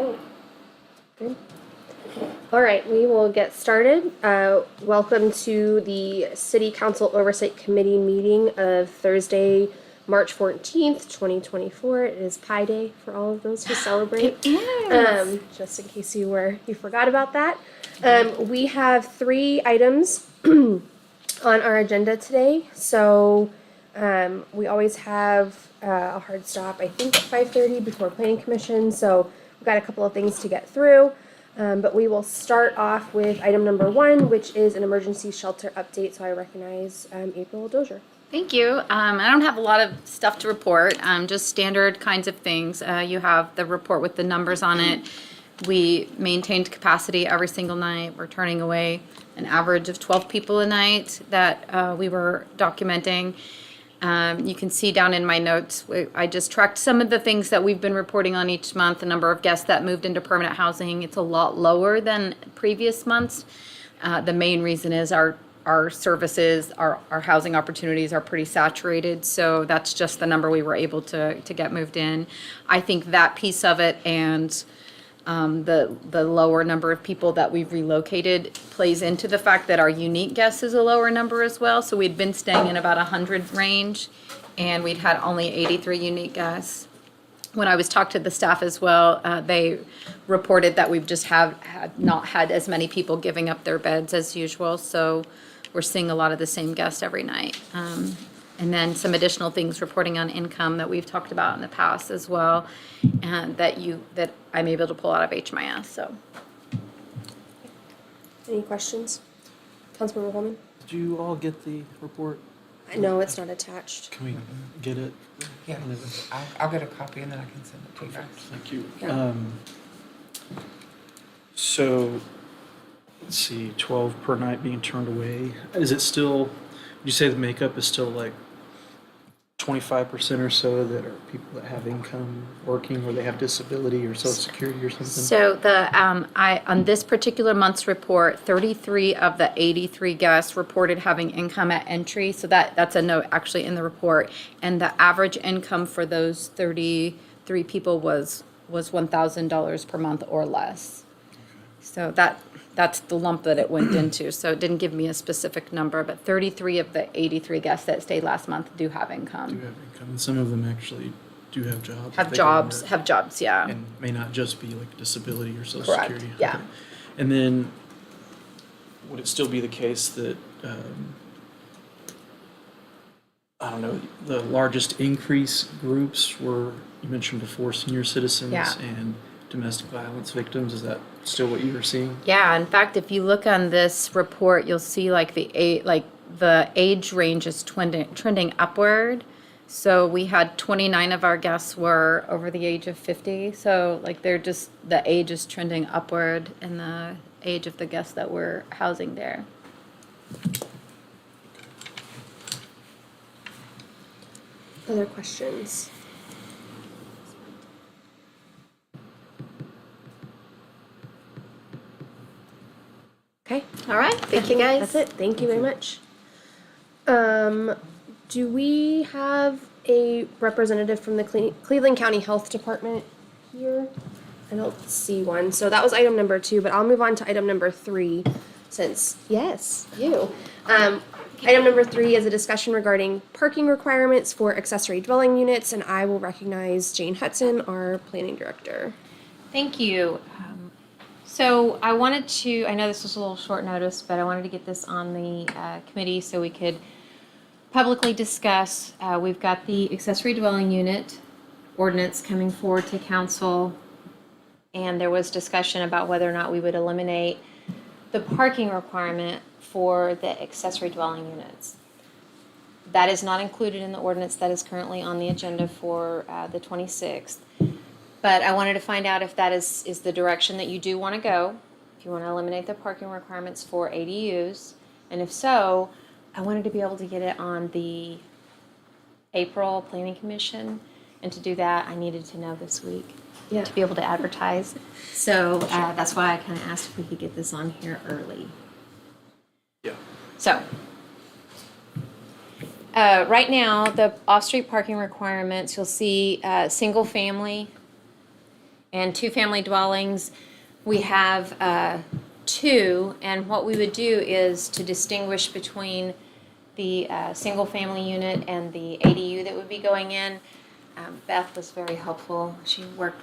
Okay. Good. All right, we will get started. Welcome to the City Council Oversight Committee meeting of Thursday, March 14th, 2024. It is Pi Day for all of those who celebrate. It is. Just in case you forgot about that. We have 3 items on our agenda today. So we always have a hard stop, I think, at 5:30 before Planning Commission. So we've got a couple of things to get through. But we will start off with item number 1, which is an emergency shelter update. So I recognize April Dozier. Thank you. I don't have a lot of stuff to report, just standard kinds of things. You have the report with the numbers on it. We maintained capacity every single night. We're turning away an average of 12 people a night that we were documenting. You can see down in my notes, I just tracked some of the things that we've been reporting on each month, the number of guests that moved into permanent housing. It's a lot lower than previous months. The main reason is our services, our housing opportunities are pretty saturated, so that's just the number we were able to get moved in. I think that piece of it and the lower number of people that we've relocated plays into the fact that our unique guests is a lower number as well. So we'd been staying in about 100 range, and we'd had only 83 unique guests. When I was talking to the staff as well, they reported that we've just had not had as many people giving up their beds as usual. So we're seeing a lot of the same guests every night. And then some additional things reporting on income that we've talked about in the past as well, and that I'm able to pull out of HMIS. So, Any questions? Councilmember Holman? Did you all get the report? No, it's not attached. Can we get it? Yeah, I'll get a copy and then I can send it to you guys. Thank you. Yeah. So, let's see, 12 per night being turned away. Is it still, would you say the makeup is still like 25% or so that are people that have income working, or they have disability or social security or something? so on this particular month's report, 33 of the 83 guests reported having income at entry. So that's a note actually in the report, and the average income for those 33 people was $1,000 per month or less. So that's the lump that it went into. So it didn't give me a specific number, but 33 of the 83 guests that stayed last month do have income. Do have income, and some of them actually do have jobs. Have They jobs, can work, yeah. and may not just be like disability or social Correct, security. yeah. Okay. And then, would it still be the case that, I don't know, the largest increase groups were, you mentioned before, senior citizens Yeah. and domestic violence victims? Is that still what you were seeing? Yeah, in fact, if you look on this report, you'll see like the age range is trending upward. So we had 29 of our guests were over the age of 50. So like the age is trending upward in the age of the guests that we're housing there. Other questions? Okay. All right, thank you guys. That's it. Thank you very much. Do we have a representative from the Cleveland County Health Department here? I don't see one. So that was item number 2, but I'll move on to item number 3 since, yes, you. Item number 3 is a discussion regarding parking requirements for accessory dwelling units, and I will recognize Jane Hudson, our planning director. Thank you. So I wanted to, I know this was a little short notice, but I wanted to get this on the committee so we could publicly discuss. We've got the accessory dwelling unit ordinance coming forward to council, and there was discussion about whether or not we would eliminate the parking requirement for the accessory dwelling units. That is not included in the ordinance that is currently on the agenda for the 26th. But I wanted to find out if that is the direction that you do want to go, if you want to eliminate the parking requirements for ADUs. And if so, I wanted to be able to get it on the April Planning Commission. And to do that, I needed to know this week to be able to advertise. So that's why I kind of asked if we could get this on here early. Yeah. So right now, the off-street parking requirements, you'll see single family And two-family dwellings, we have 2, and what we would do is to distinguish between the single-family unit and the ADU that would be going in. Beth was very helpful. She worked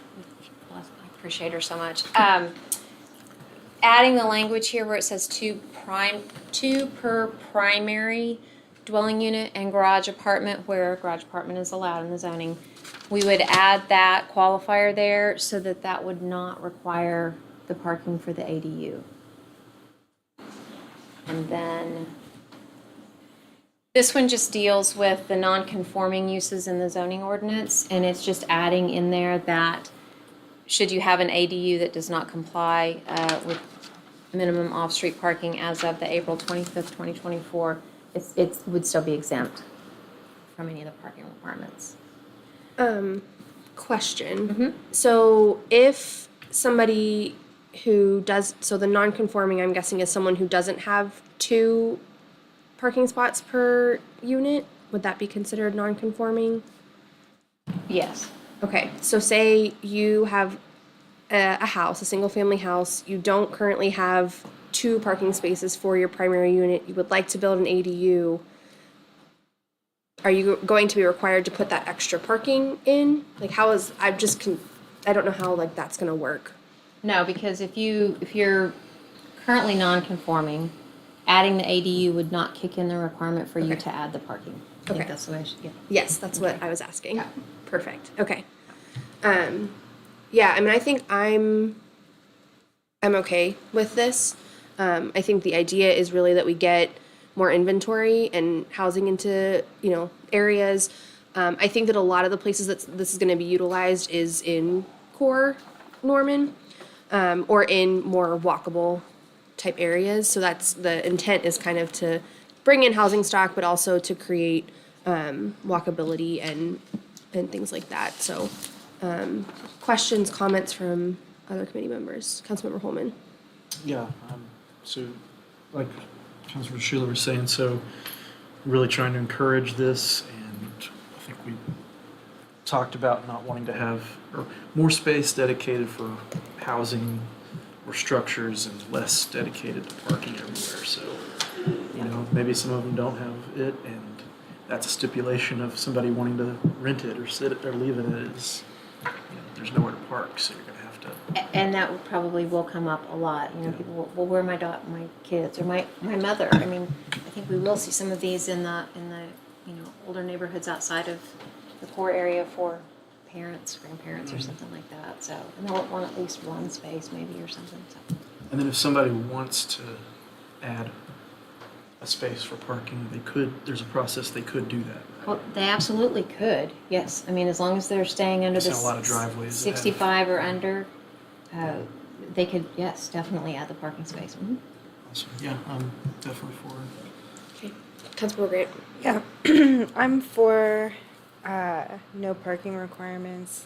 with, I appreciate her so much. Adding the language here where it says two per primary dwelling unit and garage apartment, where garage apartment is allowed in the zoning. We would add that qualifier there so that that would not require the parking for the ADU. And then this one just deals with the non-conforming uses in the zoning ordinance, and it's just adding in there that should you have an ADU that does not comply with minimum off-street parking as of the April 25th, 2024, it would still be exempt from any of the parking requirements. Question. So if somebody who does, so the non-conforming, I'm guessing, is someone who doesn't have 2 parking spots per unit, would that be considered non-conforming? Yes. Okay, so say you have a house, a single-family house, you don't currently have 2 parking spaces for your primary unit, you would like to build an ADU, are you going to be required to put that extra parking in? Like, how is, I don't know how, like, that's gonna work. No, because if you're currently non-conforming, adding the ADU would not kick in the requirement for you Okay. to add the parking. I think Okay. that's the way I should get. Yes, that's what I was asking. Yeah. Perfect, okay. Yeah, I mean, I think I'm okay with this. I think the idea is really that we get more inventory and housing into, areas. I think that a lot of the places that this is gonna be utilized is in core Norman, or in more walkable type areas. So that's, the intent is kind of to bring in housing stock, but also to create, walkability and things like that. So, questions, comments from other committee members? Councilmember Holman? Yeah, so like Councilor Schuler was saying, so really trying to encourage this, and I think we talked about not wanting to have or more space dedicated for housing or structures and less dedicated to parking everywhere. So, maybe some of them don't have it, and that's a stipulation of somebody wanting to rent it or sit it or leave it as, there's nowhere to park, so you're gonna have to. And that will come up a lot. People will, well, where are my kids or my mother? I mean, I think we will see some of these in the older neighborhoods outside of the core area for parents, grandparents, or something like that. So, and they'll want at least one space maybe or something. So. And then if somebody wants to add a space for parking, there's a process they could do that. Well, they absolutely could. Yes, I mean, as long as they're staying under There's the a lot of driveways that have- 65 or under, they could, yes, definitely add the parking space. Mm-hmm. Awesome. Yeah, I'm definitely for it. Okay. Councilmember Grant? Yeah, I'm for no parking requirements.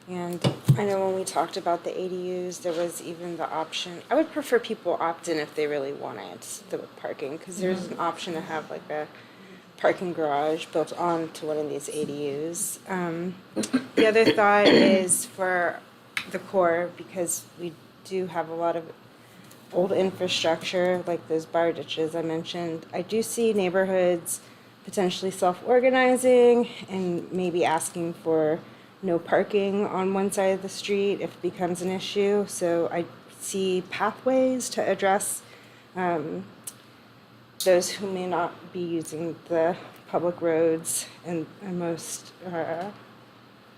And I know when we talked about the ADUs, there was even the option. I would prefer people opt in if they really wanted the parking, because there's an option to have like a parking garage built onto one of these ADUs. The other thought is for the core, because we do have a lot of old infrastructure, like those bar ditches I mentioned. I do see neighborhoods potentially self-organizing and maybe asking for no parking on one side of the street if it becomes an issue. So I see pathways to address those who may not be using the public roads in a most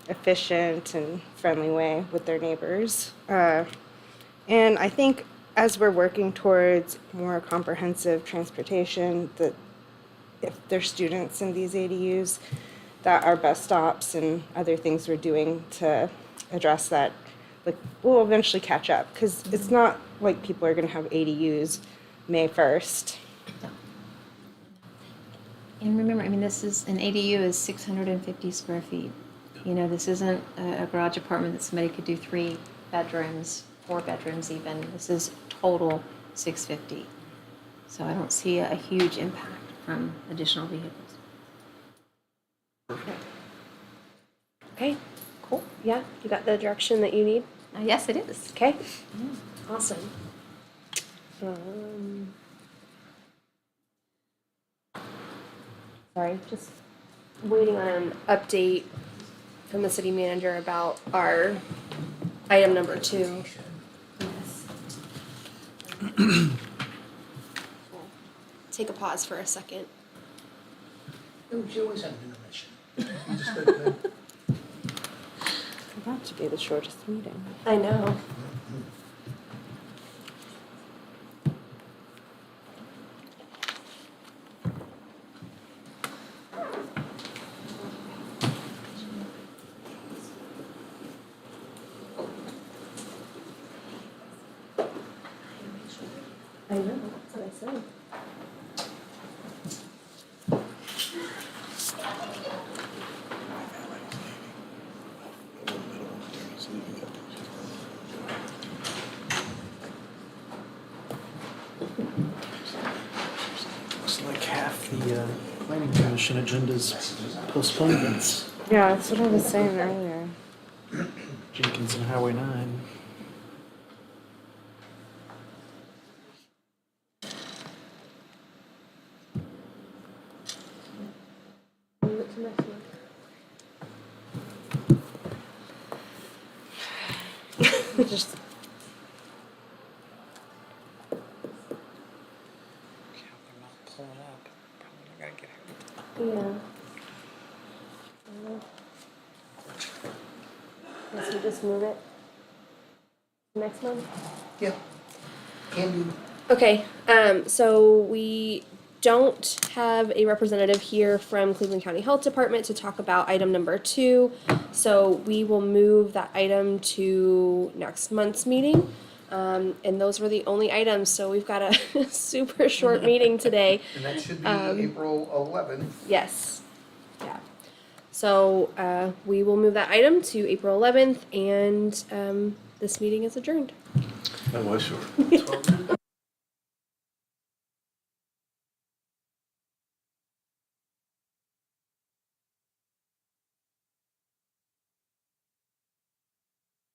efficient and friendly way with their neighbors. And I think as we're working towards more comprehensive transportation, that if there's students in these ADUs, that our bus stops and other things we're doing to address that, like, we'll eventually catch up, because it's not like people are going to have ADUs May 1st. And remember, I mean, this is, an ADU is 650 square feet. This isn't a garage apartment that somebody could do 3 bedrooms, 4 bedrooms even. This is total 650. So I don't see a huge impact from additional vehicles. Okay, cool. Yeah, you got the direction that you need? Yes, it is. Okay, awesome. Um, Sorry, just waiting on an update from the city manager about our item number 2. Yes. Take a pause for a second. No, she always had an intermission. You just let them- It's about to be the shortest meeting. I know. I know, that's what I said. Looks like half the planning commission agenda's postponements. Yeah, that's what I was saying earlier. Jenkins and Highway 9. Move it to next month. Just Yeah, they're not pulling up. Probably gotta get out. Yeah. Guess we just move it next month? Yeah. Can do. Okay, so we don't have a representative here from Cleveland County Health Department to talk about item number 2. So we will move that item to next month's meeting. And those were the only items, so we've got a super short meeting today. And that should be Um, April 11th. Yes, yeah. So, we will move that item to April 11th and, this meeting is adjourned. That was short.